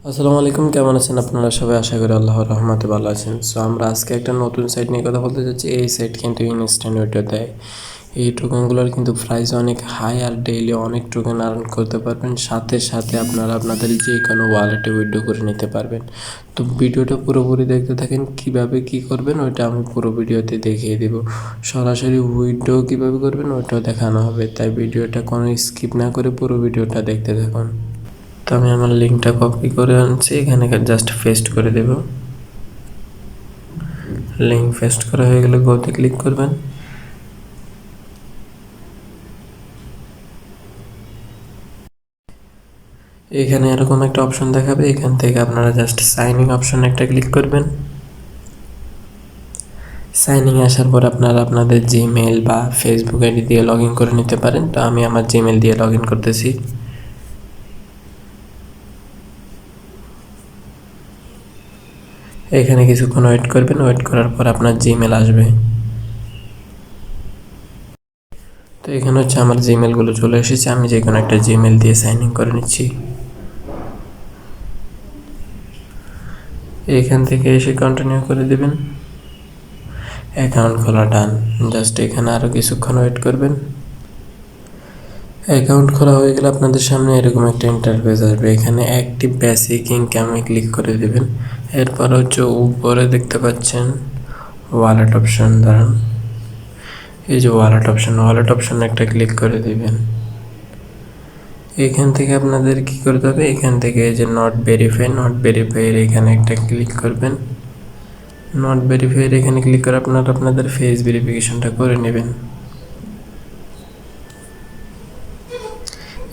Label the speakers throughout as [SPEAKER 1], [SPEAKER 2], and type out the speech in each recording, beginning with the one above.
[SPEAKER 1] আসসালামু আলাইকুম, কেমন আছেন আপনারা সবাই? আশা করি আল্লাহর রহমতে ভালো আছেন। সো আমরা আজকে একটা নতুন সাইট নিয়ে কথা বলতে যাচ্ছি। এই সাইট কিন্তু ইনস্ট্যান্ট উইথড্র দেয়। এই টোকেনগুলোর কিন্তু প্রাইস অনেক হাই আর ডেইলি অনেক টোকেন আর্ন করতে পারবেন। সাথে সাথে আপনারা আপনাদের যে কোনো ওয়ালেটে উইথড্র করে নিতে পারবেন। তো ভিডিওটা পুরোপুরি দেখতে থাকেন, কিভাবে কি করবেন ওইটা আমি পুরো ভিডিওতে দেখিয়ে দেব। সরাসরি উইথড্র কীভাবে করবেন ওইটাও দেখানো হবে, তাই ভিডিওটা কোনো স্কিপ না করে পুরো ভিডিওটা দেখতে থাকুন। তো আমি আমার লিঙ্কটা কপি করে আনছি, এখানে জাস্ট পেস্ট করে দেব। লিঙ্ক পেস্ট করা হয়ে গেলে গোতে ক্লিক করবেন। এখানে এরকম একটা অপশন দেখাবে, এখান থেকে আপনারা জাস্ট সাইন ইন অপশন একটা ক্লিক করবেন। সাইন ইন আসার পর আপনারা আপনাদের জিমেল বা ফেসবুক আইডি দিয়ে লগ ইন করে নিতে পারেন। তো আমি আমার জিমেল দিয়ে লগ ইন করতেছি। এখানে কিছুক্ষণ ওয়েট করবেন, ওয়েট করার পর আপনার জিমেল আসবে। তো এখানে হচ্ছে আমার জিমেলগুলো চলে এসেছে, আমি যে কোনো একটা জিমেল দিয়ে সাইন ইন করে নিচ্ছি। এখান থেকে এসে কন্টিনিউ করে দেবেন। অ্যাকাউন্ট খোলা ডান। জাস্ট এখানে আরও কিছুক্ষণ ওয়েট করবেন। অ্যাকাউন্ট খোলা হয়ে গেলে আপনাদের সামনে এরকম একটা ইন্টারফেস আসবে। এখানে অ্যাক্টিভ বেসিক ইনকামে ক্লিক করে দেবেন। এরপর হচ্ছে উপরে দেখতে পাচ্ছেন ওয়ালেট অপশন, দাঁড়ান, এই যে ওয়ালেট অপশন একটা ক্লিক করে দেবেন। এখান থেকে আপনাদের কি করতে হবে, এখান থেকে এই যে নট ভেরিফাইয়ের এখানে একটা ক্লিক করবেন। নট ভেরিফাইয়ের এখানে ক্লিক করে আপনারা আপনাদের ফেস ভেরিফিকেশনটা করে নেবেন।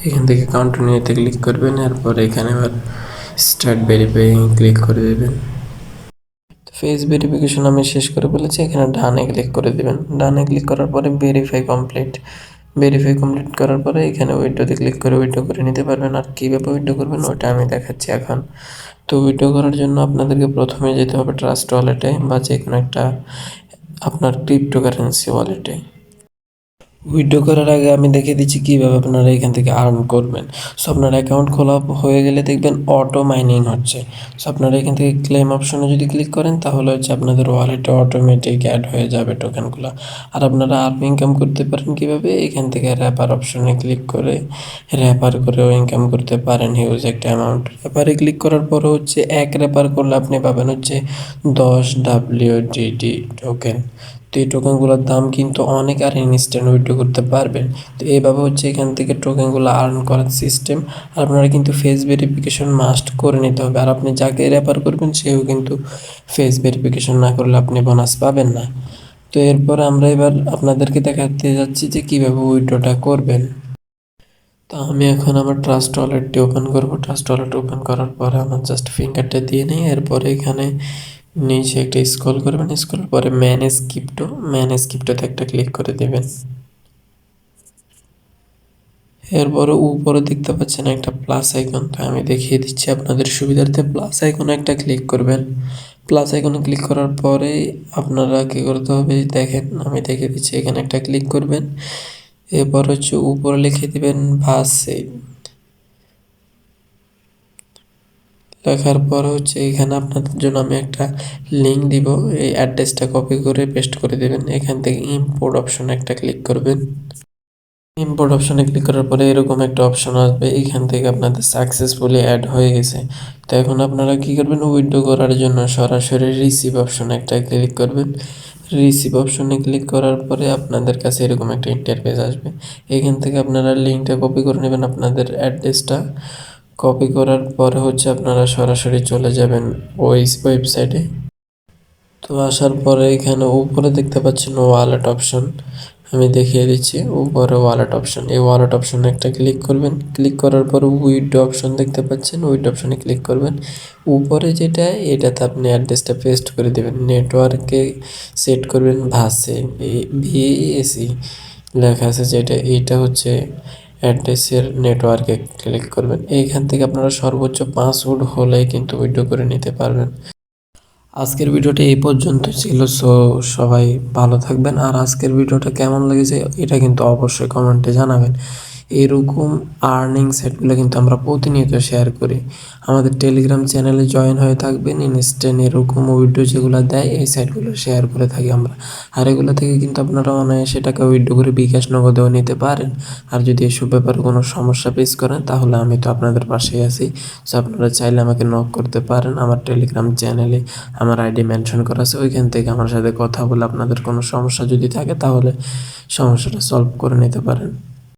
[SPEAKER 1] এখান থেকে কন্টিনিউতে ক্লিক করবেন, এরপর এখানে আবার স্টার্ট ভেরিফাইং ক্লিক করে দেবেন। ফেস ভেরিফিকেশন আমি শেষ করে বলেছি, এখানে ডানে ক্লিক করে দেবেন। ডানে ক্লিক করার পরে ভেরিফাই কমপ্লিট করার পরে এখানে উইড্রোতে ক্লিক করে উইড্রো করে নিতে পারবেন। আর কীভাবে উইড্রো করবেন ওটা আমি দেখাচ্ছি এখন। তো উইড্রো করার জন্য আপনাদেরকে প্রথমে যেতে হবে ট্রাস্ট ওয়ালেটে বা যে কোনো একটা আপনার ক্রিপ্টোকারেন্সি ওয়ালেটে। উইথড্র করার আগে আমি দেখিয়ে দিচ্ছি কীভাবে আপনারা এখান থেকে আর্ন করবেন। সো আপনার অ্যাকাউন্ট খোলা হয়ে গেলে দেখবেন অটো মাইনিং হচ্ছে। সো আপনারা এখান থেকে ক্লেম অপশনে যদি ক্লিক করেন তাহলে হচ্ছে আপনাদের ওয়ালেটে অটোমেটিক অ্যাড হয়ে যাবে টোকেনগুলো। আর আপনারা আরও ইনকাম করতে পারেন কীভাবে, এখান থেকে র্যাপার অপশনে ক্লিক করে র্যাপার করেও ইনকাম করতে পারেন হিউজ একটা অ্যামাউন্ট। র্যাপারে ক্লিক করার পরে হচ্ছে এক র্যাপার করলে আপনি পাবেন হচ্ছে 10 WDD টোকেন। তো এই টোকেনগুলোর দাম কিন্তু অনেক, আর ইনস্ট্যান্ট উইথড্র করতে পারবেন। তো এইভাবে হচ্ছে এখান থেকে টোকেনগুলো আর্ন করার সিস্টেম। আর আপনারা কিন্তু ফেস ভেরিফিকেশন মাস্ট করে নিতে হবে। আর আপনি যাকে রেফার করবেন সেও কিন্তু ফেস ভেরিফিকেশন না করলে আপনি বোনাস পাবেন না। তো এরপর আমরা এবার আপনাদেরকে দেখাতে যাচ্ছি যে কীভাবে উইথড্রটা করবেন। তো আমি এখন আমার ট্রাস্ট ওয়ালেটটি ওপেন করবো। ট্রাস্ট ওয়ালেট ওপেন করার পরে আমার জাস্ট ফিঙ্গারটা দিয়ে নিই। এরপরে এখানে নিচে একটা স্ক্রল করবেন, স্ক্রল পরে ম্যানেজ ক্রিপ্টোতে একটা ক্লিক করে দেবেন। এরপরে উপরে দেখতে পাচ্ছেন একটা প্লাস আইকন, তো আমি দেখিয়ে দিচ্ছি আপনাদের সুবিধার্থে। প্লাস আইকনে একটা ক্লিক করবেন। প্লাস আইকনে ক্লিক করার পরে আপনারা কী করতে হবে দেখেন, আমি দেখিয়ে দিচ্ছি। এখানে একটা ক্লিক করবেন, এরপর হচ্ছে উপরে লিখে দেবেন ভাসে। লেখার পর হচ্ছে এখানে আপনাদের জন্য আমি একটা লিঙ্ক দিব, এই অ্যাড্রেসটা কপি করে পেস্ট করে দেবেন। এখান থেকে ইম্পোর্ট অপশন একটা ক্লিক করবেন। ইম্পোর্ট অপশনে ক্লিক করার পরে এরকম একটা অপশন আসবে, এখান থেকে আপনাদের সাকসেসফুলি অ্যাড হয়ে গেছে। তো এখন আপনারা কী করবেন, উইথড্র করার জন্য সরাসরি রিসিভ অপশনে একটা ক্লিক করবেন। রিসিভ অপশনে ক্লিক করার পরে আপনাদের কাছে এরকম একটা ইন্টারফেস আসবে। এখান থেকে আপনারা লিঙ্কটা কপি করে নেবেন, আপনাদের অ্যাড্রেসটা কপি করার পরে হচ্ছে আপনারা সরাসরি চলে যাবেন ওই ওয়েবসাইটে। তো আসার পরে এখানে উপরে দেখতে পাচ্ছেন ওয়ালেট অপশন, আমি দেখিয়ে দিচ্ছি। উপরে ওয়ালেট অপশন, এই ওয়ালেট অপশনে একটা ক্লিক করবেন। ক্লিক করার পর উইথড্র অপশন দেখতে পাচ্ছেন, উইথড্র অপশনে ক্লিক করবেন। উপরে যেটা এটাতে আপনি অ্যাড্রেসটা পেস্ট করে দেবেন। নেটওয়ার্কে সেট করবেন ভাসে, VASE লেখা আছে যেটা, এইটা হচ্ছে অ্যাড্রেসের নেটওয়ার্কে ক্লিক করবেন। এইখান থেকে আপনারা সর্বোচ্চ 5 উড হলে কিন্তু উইথড্র করে নিতে পারবেন। আজকের ভিডিওটা এই পর্যন্ত ছিল। সো সবাই ভালো থাকবেন। আর আজকের ভিডিওটা কেমন লেগেছে এটা কিন্তু অবশ্যই কমেন্টে জানাবেন। এরকম আর্নিং সাইটগুলো কিন্তু আমরা প্রতিনিয়ত শেয়ার করি। আমাদের টেলিগ্রাম চ্যানেলে জয়েন হয়ে থাকবেন, ইনস্ট্যান্ট এরকম উইড্রো যেগুলো দেয় এই সাইটগুলো শেয়ার করে থাকি আমরা। আর এগুলো থেকে কিন্তু আপনারা অনায়াসে টাকা উইথড্র করে বিকাশ নগদেও নিতে পারেন। আর যদি এসব ব্যাপারে কোনো সমস্যা ফেস করেন তাহলে আমি তো আপনাদের পাশেই আছি। সো আপনারা চাইলে আমাকে নক করতে পারেন। আমার টেলিগ্রাম চ্যানেলে আমার আইডি মেনশন করা আছে, ওইখান থেকে আমার সাথে কথা বলে আপনাদের কোনো সমস্যা যদি থাকে তাহলে সমস্যাটা সলভ করে নিতে পারেন।